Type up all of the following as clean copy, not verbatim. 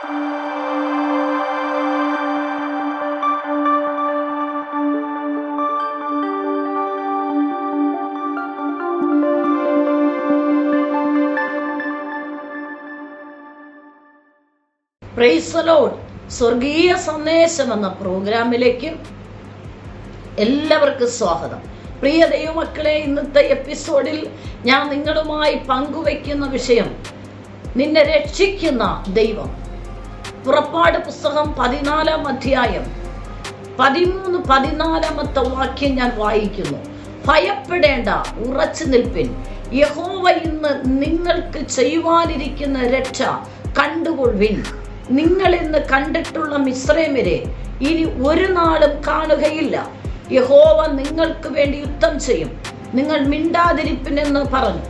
Praise the Lord. സ്വർഗീയ സന്ദേശം എന്ന പ്രോഗ്രാമിലേക്ക് എല്ലാവർക്കും സ്വാഗതം. പ്രിയ ദൈവമക്കളെ, ഇന്നത്തെ എപ്പിസോഡിൽ ഞാൻ നിങ്ങളുമായി പങ്കുവയ്ക്കുന്ന വിഷയം നിന്നെ രക്ഷിക്കുന്ന ദൈവം. പുറപ്പാട് പുസ്തകം 14-ാം അധ്യായം 13-14 വാക്യം ഞാൻ വായിക്കുന്നു. ഭയപ്പെടേണ്ട, ഉറച്ചു നിൽപ്പിൻ. യഹോവ ഇന്ന് നിങ്ങൾക്ക് ചെയ്യുവാനിരിക്കുന്ന രക്ഷ കണ്ടുകൊള്ളുവിൻ. നിങ്ങൾ ഇന്ന് കണ്ടിട്ടുള്ള മിസ്രൈമ്യരെ ഇനി ഒരു നാളും കാണുകയില്ല. യഹോവ നിങ്ങൾക്ക് വേണ്ടി യുദ്ധം ചെയ്യും, നിങ്ങൾ മിണ്ടാതിരിപ്പിനെന്ന് പറഞ്ഞു.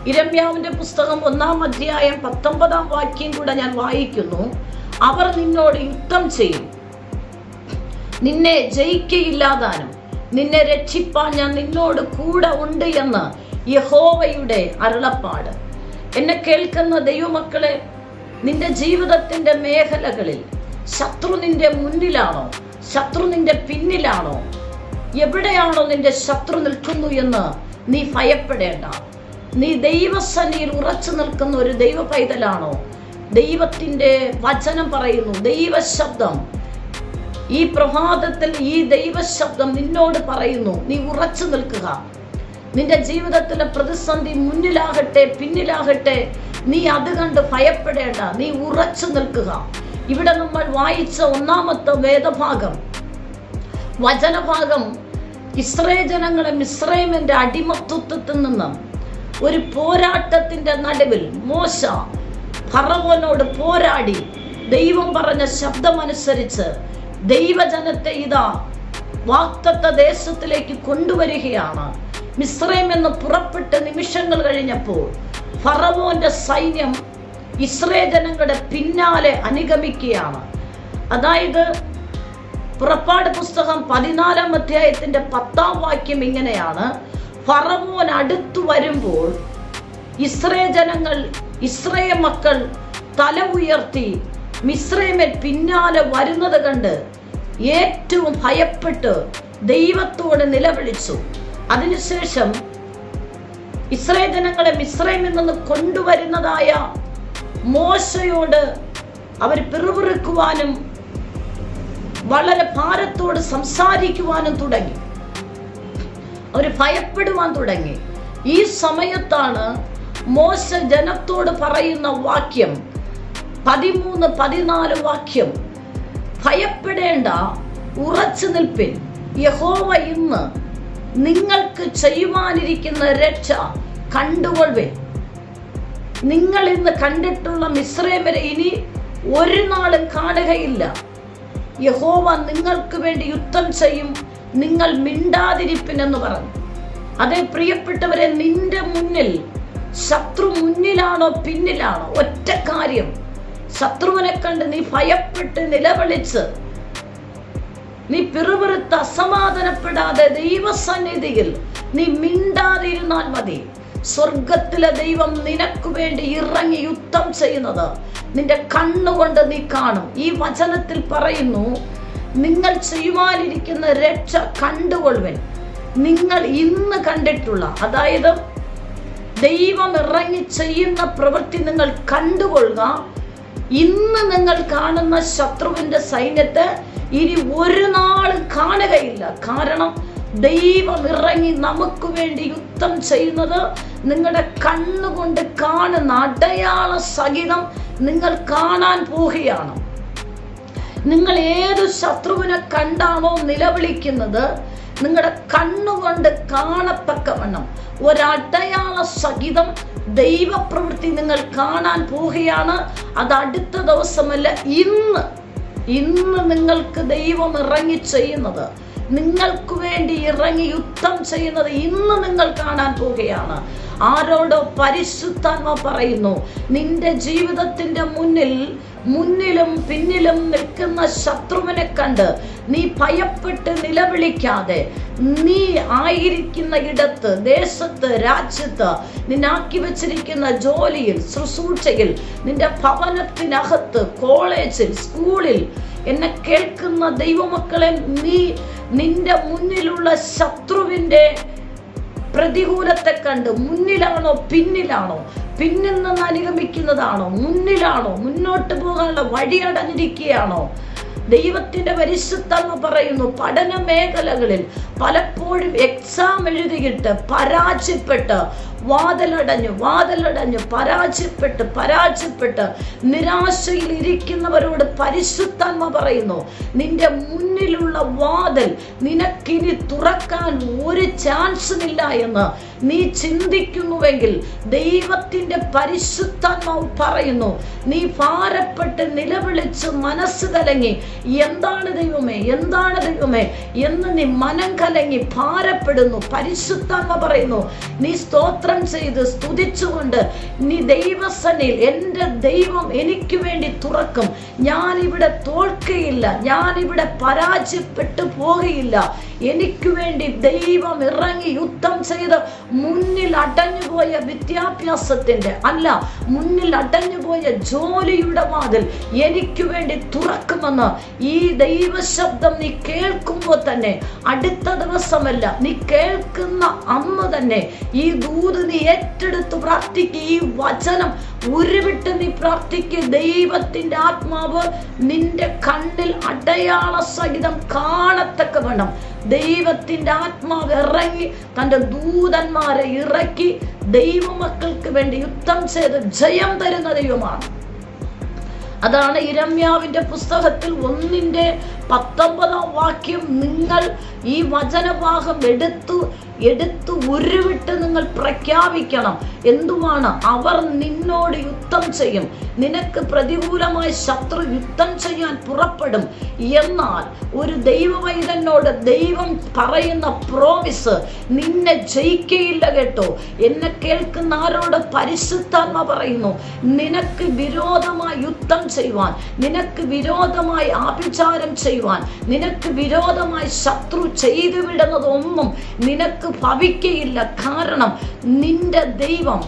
യിരെമ്യാവിന്റെ പുസ്തകം 1-ാം അധ്യായം 19-ാം വാക്യം കൂടെ ഞാൻ വായിക്കുന്നു. അവർ നിന്നോട് യുദ്ധം ചെയ്യും, നിന്നെ ജയിക്കയില്ലാതാനും നിന്നെ രക്ഷിപ്പാൻ ഞാൻ നിന്നോട് കൂടെ ഉണ്ട് എന്ന് യഹോവയുടെ അരുളപ്പാട്. എന്നെ കേൾക്കുന്ന ദൈവമക്കളെ, നിന്റെ ജീവിതത്തിന്റെ മേഖലകളിൽ ശത്രു നിന്റെ മുന്നിലാണോ, ശത്രു നിന്റെ പിന്നിലാണോ, എവിടെയാണോ നിന്റെ ശത്രു നിൽക്കുന്നു എന്ന് നീ ഭയപ്പെടേണ്ട. നീ ദൈവസന്നിധിയിൽ ഉറച്ചു നിൽക്കുന്ന ഒരു ദൈവ പൈതലാണോ? ദൈവത്തിന്റെ വചനം പറയുന്നു, ദൈവശബ്ദം ഈ പ്രഭാതത്തിൽ ഈ ദൈവശബ്ദം നിന്നോട് പറയുന്നു, നീ ഉറച്ചു നിൽക്കുക. നിന്റെ ജീവിതത്തിലെ പ്രതിസന്ധി മുന്നിലാകട്ടെ പിന്നിലാകട്ടെ, നീ അത് കണ്ട് ഭയപ്പെടേണ്ട, നീ ഉറച്ചു നിൽക്കുക. ഇവിടെ നമ്മൾ വായിച്ച 1-ാമത്തെ വേദഭാഗം, വചനഭാഗം, ഇസ്രായേൽ ജനങ്ങളെ മിസ്രൈമിന്റെ അടിമത്വത്തിൽ നിന്നും ഒരു പോരാട്ടത്തിന്റെ നടുവിൽ മോശ ഫറവോനോട് പോരാടി ദൈവം പറഞ്ഞ ശബ്ദമനുസരിച്ച് ദൈവജനത്തെ ഇതാ വാഗ്ദത്ത ദേശത്തിലേക്ക് കൊണ്ടുവരികയാണ്. മിസ്രൈം എന്ന് പുറപ്പെട്ട് നിമിഷങ്ങൾ കഴിഞ്ഞപ്പോൾ ഫറവോന്റെ സൈന്യം ഇസ്രായേൽ ജനങ്ങളുടെ പിന്നാലെ അനുഗമിക്കുകയാണ്. അതായത് പുറപ്പാട് പുസ്തകം 14-ാം അധ്യായത്തിന്റെ 10-ാം വാക്യം ഇങ്ങനെയാണ്: ഫറവോൻ അടുത്തു വരുമ്പോൾ ഇസ്രായേൽ ജനങ്ങൾ, ഇസ്രായേൽ മക്കൾ തല ഉയർത്തി മിസ്രൈമിൽ പിന്നാലെ വരുന്നത് കണ്ട് ഏറ്റവും ഭയപ്പെട്ട് ദൈവത്തോട് നിലവിളിച്ചു. അതിനുശേഷം ഇസ്രായേൽ ജനങ്ങളെ മിസ്രൈമിൽ നിന്ന് കൊണ്ടുവരുന്നതായ മോശയോട് അവർ പിറുപിറുക്കുവാനും വളരെ ഭാരത്തോട് സംസാരിക്കുവാനും തുടങ്ങി. അവർ ഭയപ്പെടുവാൻ തുടങ്ങി. ഈ സമയത്താണ് മോശ ജനത്തോട് പറയുന്ന വാക്യം 13-14 വാക്യം: ഭയപ്പെടേണ്ട, ഉറച്ചു നിൽപ്പിൻ. യഹോവ ഇന്ന് നിങ്ങൾക്ക് ചെയ്യുവാനിരിക്കുന്ന രക്ഷ കണ്ടുകൊള്ളുവിൻ. നിങ്ങൾ ഇന്ന് കണ്ടിട്ടുള്ള മിസ്രൈമ്യരെ ഇനി ഒരു നാളും കാണുകയില്ല. യഹോവ നിങ്ങൾക്ക് വേണ്ടി യുദ്ധം ചെയ്യും, നിങ്ങൾ മിണ്ടാതിരിപ്പിനെന്ന് പറഞ്ഞു. അതേ പ്രിയപ്പെട്ടവരെ, നിന്റെ മുന്നിൽ ശത്രു മുന്നിലാണോ പിന്നിലാണോ, ഒറ്റ കാര്യം, ശത്രുവിനെ കണ്ട് നീ ഭയപ്പെട്ട് നിലവിളിച്ച് നീ പിറുപിറുത്ത് അസമാധാനപ്പെടാതെ ദൈവസന്നിധിയിൽ നീ മിണ്ടാതിരുന്നാൽ മതി. സ്വർഗത്തിലെ ദൈവം നിനക്ക് വേണ്ടി ഇറങ്ങി യുദ്ധം ചെയ്യുന്നത് നിന്റെ കണ്ണുകൊണ്ട് നീ കാണും. ഈ വചനത്തിൽ പറയുന്നു, നിങ്ങൾ ചെയ്യുവാനിരിക്കുന്ന രക്ഷ കണ്ടുകൊള്ളുവിൻ. നിങ്ങൾ ഇന്ന് കണ്ടിട്ടുള്ള, അതായത് ദൈവം ഇറങ്ങി ചെയ്യുന്ന പ്രവൃത്തി നിങ്ങൾ കണ്ടുകൊള്ളുക. ഇന്ന് നിങ്ങൾ കാണുന്ന ശത്രുവിന്റെ സൈന്യത്തെ ഇനി ഒരു നാൾ കാണുകയില്ല. കാരണം ദൈവം ഇറങ്ങി നമുക്ക് വേണ്ടി യുദ്ധം ചെയ്യുന്നത് നിങ്ങളുടെ കണ്ണുകൊണ്ട് കാണുന്ന അടയാള സഹിതം നിങ്ങൾ കാണാൻ പോവുകയാണ്. നിങ്ങൾ ഏതു ശത്രുവിനെ കണ്ടാണോ നിലവിളിക്കുന്നത്, നിങ്ങളുടെ കണ്ണുകൊണ്ട് കാണത്തക്കവണ്ണം ഒരടയാള സഹിതം ദൈവപ്രവൃത്തി നിങ്ങൾ കാണാൻ പോവുകയാണ്. അത് അടുത്ത ദിവസമല്ല, ഇന്ന് നിങ്ങൾക്ക് ദൈവം ഇറങ്ങി ചെയ്യുന്നത്, നിങ്ങൾക്ക് വേണ്ടി ഇറങ്ങി യുദ്ധം ചെയ്യുന്നത് ഇന്ന് നിങ്ങൾ കാണാൻ പോവുകയാണ്. ആരോടോ പരിശുദ്ധാത്മ പറയുന്നു, നിന്റെ ജീവിതത്തിന്റെ മുന്നിലും പിന്നിലും നിൽക്കുന്ന ശത്രുവിനെ കണ്ട് നീ ഭയപ്പെട്ട് നിലവിളിക്കാതെ, നീ ആയിരിക്കുന്ന ഇടത്ത്, ദേശത്ത്, രാജ്യത്ത്, നിന്നാക്കി വെച്ചിരിക്കുന്ന ജോലിയിൽ, ശുശ്രൂഷയിൽ, നിന്റെ ഭവനത്തിനകത്ത്, കോളേജിൽ, സ്കൂളിൽ എന്നെ കേൾക്കുന്ന ദൈവമക്കളെ, നിന്റെ മുന്നിലുള്ള ശത്രുവിന്റെ പ്രതികൂലത്തെ കണ്ട് മുന്നിലാണോ പിന്നിലാണോ, പിന്നിൽ നിന്ന് അനുഗമിക്കുന്നതാണോ, മുന്നിലാണോ, മുന്നോട്ട് പോകാനുള്ള വഴി അടഞ്ഞിരിക്കുകയാണോ? ദൈവത്തിന്റെ പരിശുദ്ധാത്മ പറയുന്നു, പഠന മേഖലകളിൽ പലപ്പോഴും എക്സാം എഴുതിയിട്ട് പരാജയപ്പെട്ട് വാതിലടഞ്ഞു പരാജയപ്പെട്ട് നിരാശയിൽ ഇരിക്കുന്നവരോട് പരിശുദ്ധാത്മ പറയുന്നു, നിന്റെ മുന്നിലുള്ള വാതിൽ നിനക്കിനി തുറക്കാൻ ഒരു ചാൻസും ഇല്ല എന്ന് നീ ചിന്തിക്കുന്നുവെങ്കിൽ ദൈവത്തിന്റെ പരിശുദ്ധാത്മാവ് പറയുന്നു, നീ ഭാരപ്പെട്ട് നിലവിളിച്ച് മനസ്സ് കലങ്ങി എന്താണ് ദൈവമേ എന്ന് നീ മനം കലങ്ങി ഭാരപ്പെടുന്നു. പരിശുദ്ധാത്മ പറയുന്നു, നീ സ്തോത്രം ചെയ്ത് സ്തുതിച്ചുകൊണ്ട് നീ ദൈവസന്നിധിയിൽ, എൻ്റെ ദൈവം എനിക്ക് വേണ്ടി തുറക്കും, ഞാനിവിടെ തോൽക്കയില്ല, ഞാനിവിടെ പരാജയപ്പെട്ടു പോകുകയില്ല, എനിക്ക് വേണ്ടി ദൈവം ഇറങ്ങി യുദ്ധം ചെയ്ത് മുന്നിൽ അടഞ്ഞുപോയ വിദ്യാഭ്യാസത്തിന്റെ മുന്നിൽ അടഞ്ഞുപോയ ജോലിയുടെ വാതിൽ എനിക്ക് വേണ്ടി തുറക്കുമെന്ന് ഈ ദൈവശബ്ദം നീ കേൾക്കുമ്പോൾ തന്നെ, അടുത്ത ദിവസമല്ല, നീ കേൾക്കുന്ന അന്ന് തന്നെ ഈ ദൂത് നീ ഏറ്റെടുത്ത് പ്രാർത്ഥിക്കുക. ഈ വചനം ഉരുവിട്ട് നീ പ്രാർത്ഥിക്കുക. ദൈവത്തിന്റെ ആത്മാവ് നിന്റെ കണ്ണിൽ അടയാള സഹിതം കാണത്തക്ക വേണം. ദൈവത്തിന്റെ ആത്മാവ് ഇറങ്ങി തന്റെ ദൂതന്മാരെ ഇറക്കി ദൈവമക്കൾക്ക് വേണ്ടി യുദ്ധം ചെയ്ത് ജയം തരുന്ന ദൈവമാണ്. അതാണ് യിരെമ്യാവിന്റെ പുസ്തകത്തിൽ 1:19 നിങ്ങൾ ഈ വചനഭാഗം എടുത്തു ഉരുവിട്ട് നിങ്ങൾ പ്രഖ്യാപിക്കണം. എന്തുവാണ്? അവർ നിന്നോട് യുദ്ധം ചെയ്യും, നിനക്ക് പ്രതികൂലമായി ശത്രു യുദ്ധം ചെയ്യാൻ പുറപ്പെടും. എന്നാൽ ഒരു ദൈവവൈതനോട് ദൈവം പറയുന്ന പ്രോമിസ്, നിന്നെ ജയിക്കയില്ല കേട്ടോ. എന്നെ കേൾക്കുന്ന ആരോട് പരിശുദ്ധാത്മ പറയുന്നു, നിനക്ക് വിരോധമായി യുദ്ധം ചെയ്യുവാൻ, നിനക്ക് വിരോധമായി ആഭിചാരം ചെയ്യുവാൻ, നിനക്ക് വിരോധമായി ശത്രു ചെയ്തു വിടുന്നതൊന്നും നിനക്ക് ഭവിക്കയില്ല. കാരണം നിന്റെ ദൈവം,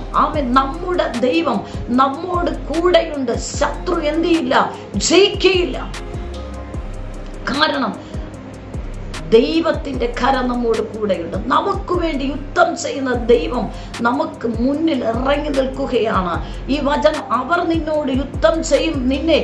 നമ്മുടെ ദൈവം നമ്മോട് കൂടെയുണ്ട്. ശത്രു എന്ത് ചെയ്യില്ല? ജയിക്കയില്ല. കാരണം ദൈവത്തിന്റെ കരം നമ്മോട് കൂടെയുണ്ട്. നമുക്ക് വേണ്ടി യുദ്ധം ചെയ്യുന്ന ദൈവം നമുക്ക് മുന്നിൽ ഇറങ്ങി നിൽക്കുകയാണ്. ഈ വചനം, അവർ നിന്നോട് യുദ്ധം ചെയ്യും, നിന്നെ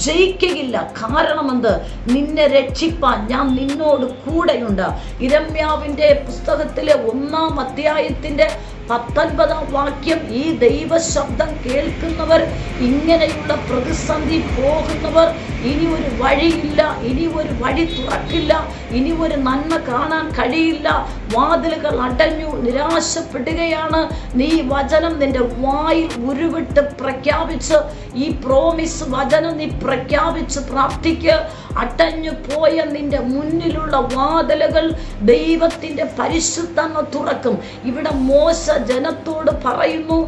ജയിക്കയില്ല. കാരണം എന്ത്? നിന്നെ രക്ഷിപ്പാൻ ഞാൻ നിന്നോട് കൂടെയുണ്ട്. യിരെമ്യാവിന്റെ പുസ്തകത്തിലെ 1-ാം അധ്യായത്തിന്റെ 19 ഈ ദൈവശബ്ദം കേൾക്കുന്നവർ, ഇങ്ങനെയുള്ള പ്രതിസന്ധി പോകുന്നവർ, ഇനി ഒരു വഴിയില്ല, ഇനി ഒരു വഴി തുറക്കില്ല, ഇനി ഒരു നന്മ കാണാൻ കഴിയില്ല, വാതിലുകൾ അടഞ്ഞു, നിരാശപ്പെടുകയാണ്. നീ വചനം നിന്റെ വായിൽ ഉരുവിട്ട് പ്രഖ്യാപിച്ച്, ഈ പ്രോമിസ് വചനം നീ പ്രഖ്യാപിച്ച് പ്രാർത്ഥിക്ക്. അടഞ്ഞു പോയ നിന്റെ മുന്നിലുള്ള വാതിലുകൾ ദൈവത്തിന്റെ പരിശുദ്ധാത്മ തുറക്കും. ഇവിടെ മോശ ജനത്തോട് പറയുന്നു,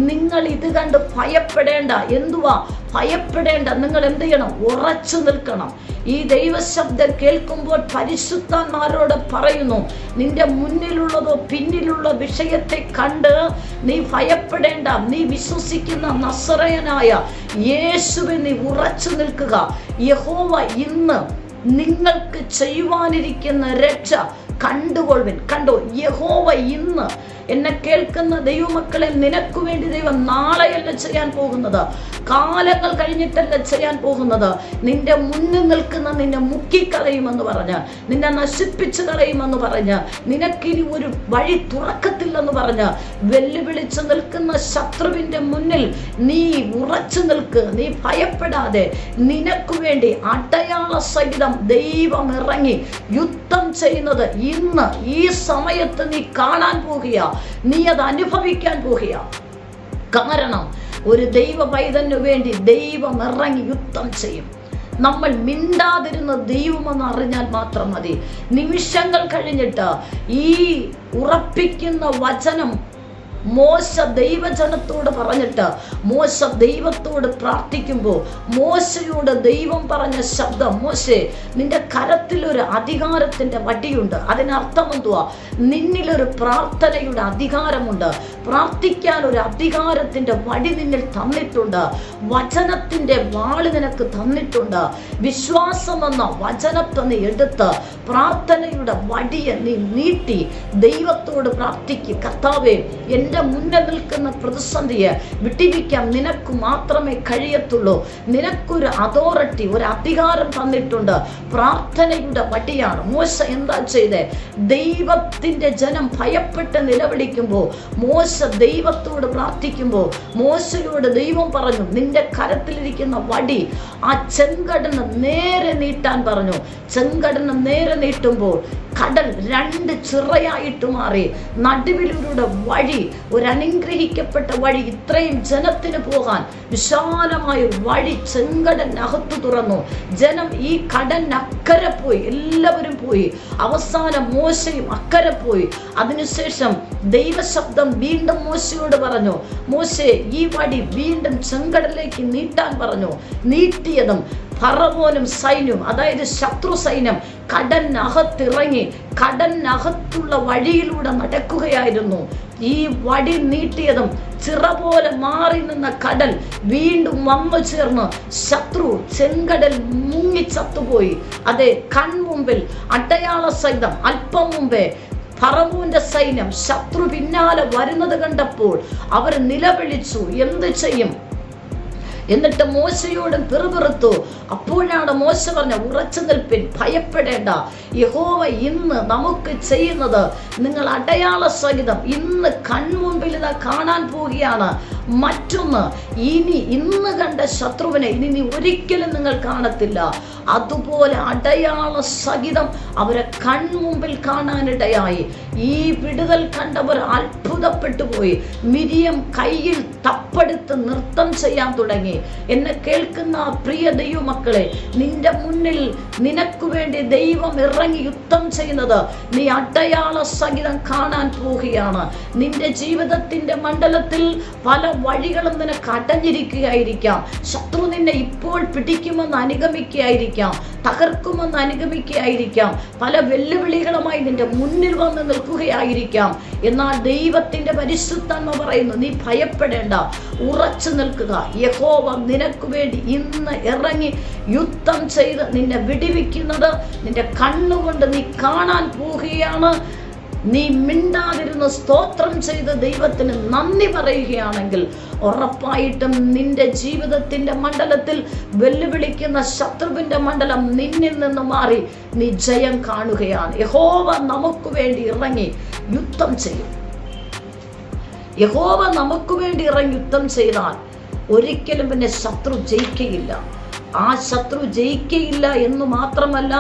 നിങ്ങൾ ഇത് കണ്ട് ഭയപ്പെടേണ്ട. എന്തുവാ ഭയപ്പെടേണ്ട? നിങ്ങൾ എന്ത് ചെയ്യണം? ഉറച്ചു നിൽക്കണം. ഈ ദൈവശബ്ദം കേൾക്കുമ്പോൾ പരിശുദ്ധാത്മാരോട് പറയുന്നു, നിന്റെ മുന്നിലുള്ളതോ പിന്നിലുള്ള വിഷയത്തെ കണ്ട് നീ ഭയപ്പെടേണ്ട. നീ വിശ്വസിക്കുന്ന നസറയനായ യേശുവിൽ നീ ഉറച്ചു നിൽക്കുക. യഹോവ ഇന്ന് നിങ്ങൾക്ക് ചെയ്യുവാനിരിക്കുന്ന രക്ഷ കണ്ടുകൊള്ളുവിൻ. കണ്ടോ? യഹോവ ഇന്ന് എന്നെ കേൾക്കുന്ന ദൈവമക്കളെ, നിനക്ക് വേണ്ടി ദൈവം നാളെയല്ല ചെയ്യാൻ പോകുന്നത്, കാലങ്ങൾ കഴിഞ്ഞിട്ടല്ല ചെയ്യാൻ പോകുന്നത്. നിന്റെ മുന്നിൽ നിൽക്കുന്ന നിന്നെ മുക്കിക്കളയുമെന്ന് പറഞ്ഞ്, നിന്നെ നശിപ്പിച്ചു കളയുമെന്ന് പറഞ്ഞ്, നിനക്കിനി ഒരു വഴി തുറക്കത്തില്ലെന്ന് പറഞ്ഞ് വെല്ലുവിളിച്ച് നിൽക്കുന്ന ശത്രുവിന്റെ മുന്നിൽ നീ ഉറച്ചു നിൽക്ക്. നീ ഭയപ്പെടാതെ. നിനക്ക് വേണ്ടി അടയാള സഹിതം ദൈവം ഇറങ്ങി യുദ്ധം ചെയ്യുന്നത് ഇന്ന് ഈ സമയത്ത് നീ കാണാൻ പോകുക. നീ അത് അനുഭവിക്കാൻ പോകുക. കാരണം ഒരു ദൈവ പൈതന് വേണ്ടി ദൈവം ഇറങ്ങി യുദ്ധം ചെയ്യും. നമ്മൾ മിണ്ടാതിരുന്ന ദൈവമെന്ന് അറിഞ്ഞാൽ മാത്രം മതി. നിമിഷങ്ങൾ കഴിഞ്ഞിട്ട് ഈ ഉറപ്പിക്കുന്ന വചനം മോശ ദൈവജനത്തോട് പറഞ്ഞിട്ട് മോശ ദൈവത്തോട് പ്രാർത്ഥിക്കുമ്പോൾ മോശയോട് ദൈവം പറഞ്ഞ ശബ്ദം, മോശേ, നിന്റെ കരത്തിൽ ഒരു അധികാരത്തിന്റെ വടിയുണ്ട്. അതിനർത്ഥം എന്തുവാ? നിന്നിലൊരു പ്രാർത്ഥനയുടെ അധികാരമുണ്ട്. പ്രാർത്ഥിക്കാൻ ഒരു അധികാരത്തിന്റെ വടി നിന്നിൽ തന്നിട്ടുണ്ട്. വചനത്തിന്റെ വാള് നിനക്ക് തന്നിട്ടുണ്ട്. വിശ്വാസം എന്ന വചനത്തെ നീ എടുത്ത് പ്രാർത്ഥനയുടെ വടിയെ നീ നീട്ടി ദൈവത്തോട് പ്രാർത്ഥിക്കുക. കർത്താവേ, എൻ്റെ മുന്നിൽ നിൽക്കുന്ന പ്രതിസന്ധിയെ വിട്ടിരിക്കാൻ നിനക്ക് മാത്രമേ കഴിയത്തുള്ളൂ. നിനക്കൊരു അതോറിറ്റി, ഒരു അധികാരം തന്നിട്ടുണ്ട്. പ്രാർത്ഥനയുടെ വടിയാണ്. മോശ എന്താ ചെയ്തേ? ദൈവത്തിന്റെ ജനം ഭയപ്പെട്ട് നിലവിളിക്കുമ്പോൾ, മോശ ദൈവത്തോട് പ്രാർത്ഥിക്കുമ്പോൾ മോശയോട് ദൈവം പറഞ്ഞു, നിന്റെ കരത്തിലിരിക്കുന്ന വടി ആ ചെങ്കടലിന് നേരെ നീട്ടാൻ പറഞ്ഞു. ചെങ്കടലിന് നേരെ നീട്ടുമ്പോൾ കടൽ രണ്ട് ചിറയായിട്ട് മാറി. നടുവിലൂടെ വഴി, ഒരു അനുഗ്രഹിക്കപ്പെട്ട വഴി, ഇത്രയും ജനത്തിന് പോകാൻ വിശാലമായ വഴി ചെങ്കടലിനകത്ത് തുറന്നു. ജനം ഈ കടലിനക്കരെ പോയി, എല്ലാവരും പോയി. അവസാനം മോശയും അക്കരെ പോയി. അതിനുശേഷം ദൈവശബ്ദം വീണ്ടും മോശയോട് പറഞ്ഞു, മോശേ, ഈ വടി വീണ്ടും ചെങ്കടലിലേക്ക് നീട്ടാൻ പറഞ്ഞു. നീട്ടിയതും ഫറവോനും സൈന്യവും, അതായത് ശത്രു സൈന്യം, കടലിനകത്തിറങ്ങി കടലിനകത്തുള്ള വഴിയിലൂടെ നടക്കുകയായിരുന്നു. ഈ വടി നീട്ടിയതും ചിറ പോലെ മാറി നിന്ന കടൽ വീണ്ടും വന്നു ചേർന്ന് ശത്രു ചെങ്കടൽ മുങ്ങിച്ചത്തുപോയി. അതെ, കൺമുമ്പിൽ അടയാള സഹിതം അല്പം മുമ്പേ ഫറവോന്റെ സൈന്യം ശത്രു പിന്നാലെ വരുന്നത് കണ്ടപ്പോൾ അവർ നിലവിളിച്ചു, എന്ത് ചെയ്യും? എന്നിട്ട് മോശയോടും പിറുപിറുത്തു. അപ്പോഴാണ് മോശ പറഞ്ഞ, ഉറച്ചു നിൽപ്പിൻ, ഭയപ്പെടേണ്ട. യഹോവ ഇന്ന് നമുക്ക് ചെയ്യുന്നത് നിങ്ങൾ അടയാള സഹിതം ഇന്ന് കൺമുമ്പിൽ ഇതാ കാണാൻ പോവുകയാണ്. മറ്റൊന്ന്, ഇന്ന് കണ്ട ശത്രുവിനെ ഇനി നീ ഒരിക്കലും നിങ്ങൾ കാണത്തില്ല. അതുപോലെ അടയാള സഹിതം അവരെ കൺമുമ്പിൽ കാണാനിടയായി. ഈ വിടുതൽ കണ്ടവർ അത്ഭുതപ്പെട്ടു പോയി. മിരിയം കയ്യിൽ തപ്പെടുത്ത് നൃത്തം ചെയ്യാൻ തുടങ്ങി. എന്നെ കേൾക്കുന്ന പ്രിയ ദൈവമക്കളെ, നിന്റെ മുന്നിൽ നിനക്ക് വേണ്ടി ദൈവം ഇറങ്ങി യുദ്ധം ചെയ്യുന്നത് നീ അടയാള സഹിതം കാണാൻ പോവുകയാണ്. നിന്റെ ജീവിതത്തിന്റെ മണ്ഡലത്തിൽ പല വഴികളും നിനക്ക് അടഞ്ഞിരിക്കുകയായിരിക്കാം. ശത്രു നിന്നെ ഇപ്പോൾ പിടിക്കുമെന്ന് അനുഗമിക്കുകയായിരിക്കാം, തകർക്കുമെന്ന് അനുഗമിക്കുകയായിരിക്കാം. പല വെല്ലുവിളികളുമായി നിന്റെ മുന്നിൽ വന്ന് നിൽക്കുകയായിരിക്കാം. എന്നാൽ ദൈവത്തിന്റെ പരിശുദ്ധാത്മ പറയുന്നു, നീ ഭയപ്പെടേണ്ട, ഉറച്ചു നിൽക്കുക. യഹോവ നിനക്ക് വേണ്ടി ഇന്ന് ഇറങ്ങി യുദ്ധം ചെയ്ത് നിന്നെ വിടിവിക്കുന്നത് നിന്റെ കണ്ണുകൊണ്ട് നീ കാണാൻ പോവുകയാണ്. നീ മിണ്ടാതിരുന്ന് സ്തോത്രം ചെയ്ത് ദൈവത്തിന് നന്ദി പറയുകയാണെങ്കിൽ ഉറപ്പായിട്ടും നിന്റെ ജീവിതത്തിന്റെ മണ്ഡലത്തിൽ വെല്ലുവിളിക്കുന്ന ശത്രുവിന്റെ മണ്ഡലം നിന്നിൽ നിന്ന് മാറി നീ ജയം കാണുകയാണ്. യഹോവ നമുക്ക് വേണ്ടി ഇറങ്ങി യുദ്ധം ചെയ്യും. യഹോവ നമുക്ക് വേണ്ടി ഇറങ്ങി യുദ്ധം ചെയ്താൽ ഒരിക്കലും പിന്നെ ശത്രു ജയിക്കയില്ല. ആ ശത്രു ജയിക്കയില്ല എന്ന് മാത്രമല്ല,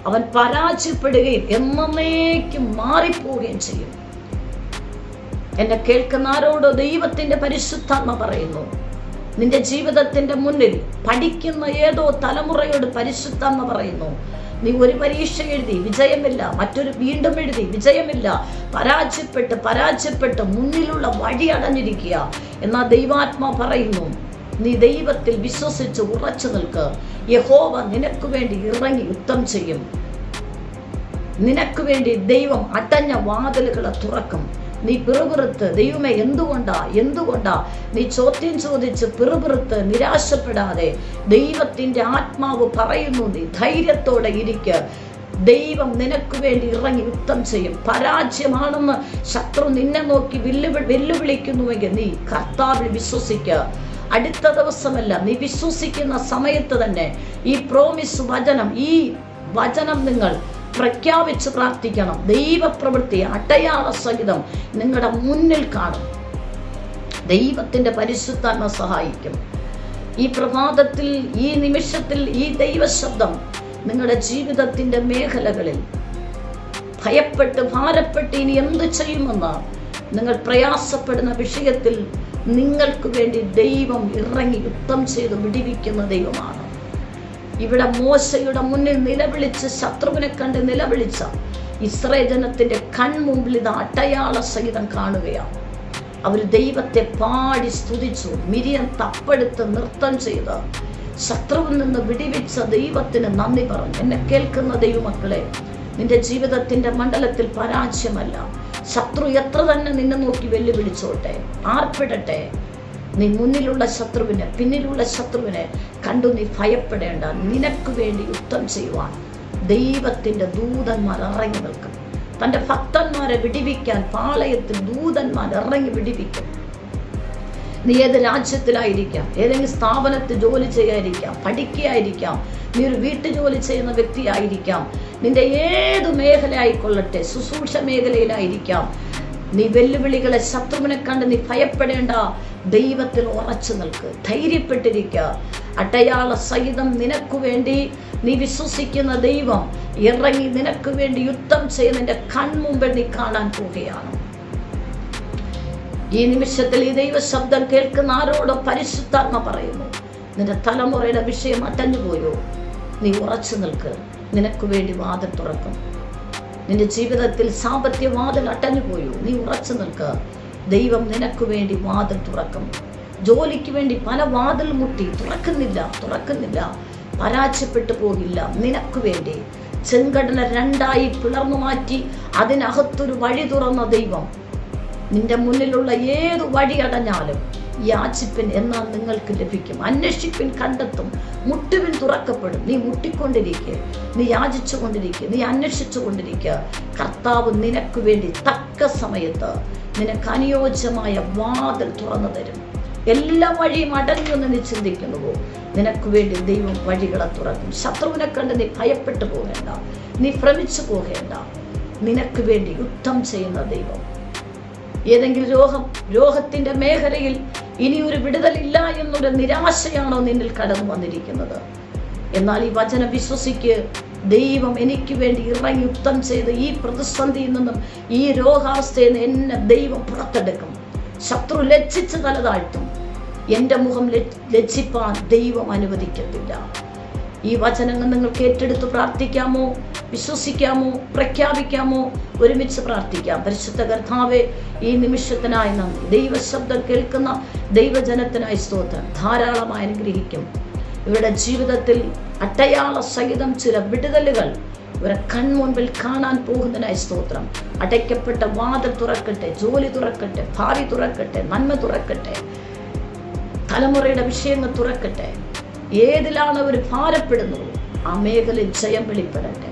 അവൻ പരാജയപ്പെടുകയും എന്നേക്കും മാറിപ്പോവുകയും ചെയ്യും. എന്നെ കേൾക്കുന്ന ആരോട് ദൈവത്തിന്റെ പരിശുദ്ധാത്മ പറയുന്നു, നിന്റെ ജീവിതത്തിന്റെ മുന്നിൽ പഠിക്കുന്ന ഏതോ തലമുറയോട് പരിശുദ്ധാത്മ പറയുന്നു, നീ ഒരു പരീക്ഷ എഴുതി വിജയമില്ല, മറ്റൊരു വീണ്ടും എഴുതി വിജയമില്ല, പരാജയപ്പെട്ട് മുന്നിലുള്ള വഴി അടഞ്ഞിരിക്കുക. എന്നാൽ ദൈവാത്മാ പറയുന്നു, നീ ദൈവത്തിൽ വിശ്വസിച്ച് ഉറച്ചു നിൽക്ക്. യഹോവ നിനക്ക് വേണ്ടി ഇറങ്ങി യുദ്ധം ചെയ്യും. നിനക്ക് വേണ്ടി ദൈവം അടഞ്ഞ വാതിലുകളെ തുറക്കും. നീ പിറുപിറുത്ത് ദൈവമേ എന്തുകൊണ്ടാ നീ ചോദ്യം ചോദിച്ച് പിറുപിറുത്ത് നിരാശപ്പെടാതെ ദൈവത്തിന്റെ ആത്മാവ് പറയുന്നു, നീ ധൈര്യത്തോടെ ഇരിക്കുക. ദൈവം നിനക്ക് വേണ്ടി ഇറങ്ങി യുദ്ധം ചെയ്യും. പരാജയമാണെന്ന് ശത്രു നിന്നെ നോക്കി വെല്ലുവിളിക്കുന്നുവെങ്കിൽ നീ കർത്താവിൽ വിശ്വസിക്കുക. അടുത്ത ദിവസമല്ല, നീ വിശ്വസിക്കുന്ന സമയത്ത് തന്നെ ഈ പ്രോമിസ് വചനം, ഈ വചനം നിങ്ങൾ പ്രഖ്യാപിച്ച് പ്രാർത്ഥിക്കണം. ദൈവപ്രവൃത്തി അടയാള സഹിതം നിങ്ങളുടെ മുന്നിൽ കാണും. ദൈവത്തിന്റെ പരിശുദ്ധാത്മ സഹായിക്കും. ഈ പ്രഭാതത്തിൽ, ഈ നിമിഷത്തിൽ ഈ ദൈവശബ്ദം നിങ്ങളുടെ ജീവിതത്തിന്റെ മേഖലകളിൽ ഭയപ്പെട്ട് ഭാരപ്പെട്ട് ഇനി എന്ത് ചെയ്യുമെന്ന് നിങ്ങൾ പ്രയാസപ്പെടുന്ന വിഷയത്തിൽ നിങ്ങൾക്ക് വേണ്ടി ദൈവം ഇറങ്ങി യുദ്ധം ചെയ്ത് വിടിവിക്കുന്ന ദൈവമാണ്. ഇവിടെ മോശയുടെ മുന്നിൽ നിലവിളിച്ച് ശത്രുവിനെ കണ്ട് നിലവിളിച്ച ഇസ്രായേൽ ജനത്തിന്റെ കൺമുമ്പിൽ ഇത് അടയാള സഹിതം കാണുകയാണ്. അവർ ദൈവത്തെ പാടി സ്തുതിച്ചു. മിരിയം തപ്പെടുത്ത് നൃത്തം ചെയ്ത് ശത്രുവിൽ നിന്ന് വിടിവിച്ച ദൈവത്തിന് നന്ദി പറഞ്ഞു. എന്നെ കേൾക്കുന്ന ദൈവമക്കളെ, നിന്റെ ജീവിതത്തിന്റെ മണ്ഡലത്തിൽ പരാജയമല്ല. ശത്രു എത്ര തന്നെ നിന്നെ നോക്കി വെല്ലുവിളിച്ചോട്ടെ, ആർപ്പിടട്ടെ, നീ മുന്നിലുള്ള ശത്രുവിനെ, പിന്നിലുള്ള ശത്രുവിനെ കണ്ടു നീ ഭയപ്പെടേണ്ട. നിനക്ക് വേണ്ടി യുദ്ധം ചെയ്യുവാൻ ദൈവത്തിന്റെ ദൂതന്മാർ ഇറങ്ങി നിൽക്കും. തൻ്റെ ഭക്തന്മാരെ വിടിവിക്കാൻ പാളയത്തിൽ ദൂതന്മാർ ഇറങ്ങി വിടിവിക്കും. നീ ഏത് രാജ്യത്തിലായിരിക്കാം, ഏതെങ്കിലും സ്ഥാപനത്തിൽ ജോലി ചെയ്യാതിരിക്കാം, പഠിക്കുകയായിരിക്കാം, നീ ഒരു വീട്ടുജോലി ചെയ്യുന്ന വ്യക്തിയായിരിക്കാം, നിന്റെ ഏത് മേഖല ആയിക്കൊള്ളട്ടെ, ശുശ്രൂഷ മേഖലയിലായിരിക്കാം, നീ വെല്ലുവിളികളെ, ശത്രുവിനെ കണ്ട് നീ ഭയപ്പെടേണ്ട. ദൈവത്തിൽ ഉറച്ചു നിൽക്ക്, ധൈര്യപ്പെട്ടിരിക്കുക. അടയാള സഹിതം നിനക്ക് വേണ്ടി നീ വിശ്വസിക്കുന്ന ദൈവം ഇറങ്ങി നിനക്ക് വേണ്ടി യുദ്ധം ചെയ്ത് നിന്റെ കൺമുമ്പിൽ നീ കാണാൻ പോവുകയാണ്. ഈ നിമിഷത്തിൽ ഈ ദൈവ ശബ്ദം കേൾക്കുന്ന ആരോട് പരിശുദ്ധാത്മ പറയുന്നു, നിന്റെ തലമുറയുടെ വിഷയം അടഞ്ഞുപോയോ? നീ ഉറച്ചു നിൽക്ക്, നിനക്ക് വേണ്ടി വാതിൽ തുറക്കും. നിന്റെ ജീവിതത്തിൽ സാമ്പത്തിക വാതിൽ അടഞ്ഞുപോയോ? നീ ഉറച്ചു നിൽക്ക്, ദൈവം നിനക്ക് വേണ്ടി വാതിൽ തുറക്കും. ജോലിക്ക് വേണ്ടി പല വാതിൽ മുട്ടി, തുറക്കുന്നില്ല, പരാജയപ്പെട്ടു പോകില്ല. നിനക്ക് വേണ്ടി ചെങ്കടല രണ്ടായി പിളർന്നു മാറ്റി അതിനകത്തൊരു വഴി തുറന്ന ദൈവം, നിന്റെ മുന്നിലുള്ള ഏത് വഴി അടഞ്ഞാലും യാചിപ്പിൻ എന്നാൽ നിങ്ങൾക്ക് ലഭിക്കും, അന്വേഷിപ്പിൻ കണ്ടെത്തും, മുട്ടുവിൻ തുറക്കപ്പെടും. നീ മുട്ടിക്കൊണ്ടിരിക്കുക, നീ യാചിച്ചു കൊണ്ടിരിക്കുക, നീ അന്വേഷിച്ചു കൊണ്ടിരിക്കുക. കർത്താവ് നിനക്ക് വേണ്ടി തക്ക സമയത്ത് നിനക്ക് അനുയോജ്യമായ വാതിൽ തുറന്നു തരും. എല്ലാ വഴിയും അടഞ്ഞെന്ന് നീ ചിന്തിക്കുന്നുവോ, നിനക്ക് വേണ്ടി ദൈവം വഴികളെ തുറക്കും. ശത്രുവിനെ കണ്ട് നീ ഭയപ്പെട്ടു പോകേണ്ട, നീ ഭ്രമിച്ചു പോകേണ്ട. നിനക്ക് വേണ്ടി യുദ്ധം ചെയ്യുന്ന ദൈവം. ഏതെങ്കിലും രോഗത്തിന്റെ മേഖലയിൽ ഇനി ഒരു വിടുതലില്ല എന്നൊരു നിരാശയാണോ നിന്നിൽ കടന്നു വന്നിരിക്കുന്നത്? എന്നാൽ ഈ വചനം വിശ്വസിക്ക്, ദൈവം എനിക്ക് വേണ്ടി ഇറങ്ങി യുദ്ധം ചെയ്ത് ഈ പ്രതിസന്ധിയിൽ നിന്നും, ഈ രോഗാവസ്ഥയിൽ നിന്ന് എന്നെ ദൈവം പുറത്തെടുക്കും. ശത്രു ലജ്ജിച്ച് തല താഴ്ത്തും, എൻ്റെ മുഖം ലജ്ജിപ്പാൻ ദൈവം അനുവദിക്കത്തില്ല. ഈ വചനങ്ങൾ നിങ്ങൾക്ക് ഏറ്റെടുത്ത് പ്രാർത്ഥിക്കാമോ, വിശ്വസിക്കാമോ, പ്രഖ്യാപിക്കാമോ? ഒരുമിച്ച് പ്രാർത്ഥിക്കാം. പരിശുദ്ധ കർത്താവേ, ഈ നിമിഷത്തിനായി നന്ദി. ദൈവശബ്ദം കേൾക്കുന്ന ദൈവജനത്തിനായി സ്തോത്രം. ധാരാളമായി അനുഗ്രഹിക്കും. ഇവരുടെ ജീവിതത്തിൽ അടയാള സഹിതം ചില വിടുതലുകൾ ഇവരെ കൺമുൻപിൽ കാണാൻ പോകുന്നതിനായി സ്തോത്രം. അടയ്ക്കപ്പെട്ട വാതിൽ തുറക്കട്ടെ, ജോലി തുറക്കട്ടെ, ഭാവി തുറക്കട്ടെ, നന്മ തുറക്കട്ടെ, തലമുറയുടെ വിഷയങ്ങൾ തുറക്കട്ടെ. ഏതിലാണ് അവർ ഭാരപ്പെടുന്നത് ആ മേഖലയിൽ ജയം വെളിപ്പെടട്ടെ.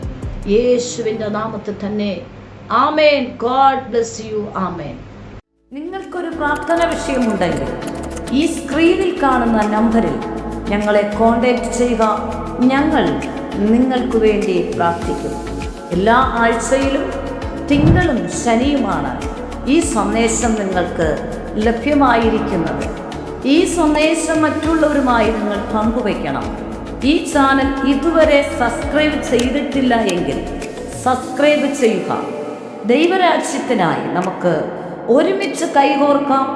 യേശുവിൻ്റെ നാമത്തിൽ തന്നെ ആമേൻ. God bless you. ആമേൻ. നിങ്ങൾക്കൊരു പ്രാർത്ഥന വിഷയമുണ്ടെങ്കിൽ ഈ സ്ക്രീനിൽ കാണുന്ന നമ്പറിൽ ഞങ്ങളെ കോൺടാക്റ്റ് ചെയ്യുക. ഞങ്ങൾ നിങ്ങൾക്ക് വേണ്ടി പ്രാർത്ഥിക്കും. എല്ലാ ആഴ്ചയിലും തിങ്കളും ശനിയുമാണ് ഈ സന്ദേശം നിങ്ങൾക്ക് ലഭ്യമായിരിക്കുന്നത്. ഈ സന്ദേശം മറ്റുള്ളവരുമായി നിങ്ങൾ പങ്കുവയ്ക്കണം. ഈ ചാനൽ ഇതുവരെ സബ്സ്ക്രൈബ് ചെയ്തിട്ടില്ല എങ്കിൽ സബ്സ്ക്രൈബ് ചെയ്യുക. ദൈവരാജ്യത്തിനായി നമുക്ക് ഒരുമിച്ച് കൈകോർക്കാം.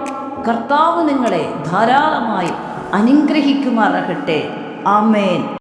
കർത്താവ് നിങ്ങളെ ധാരാളമായി അനുഗ്രഹിക്കുമാറാകട്ടെ. ആമേൻ.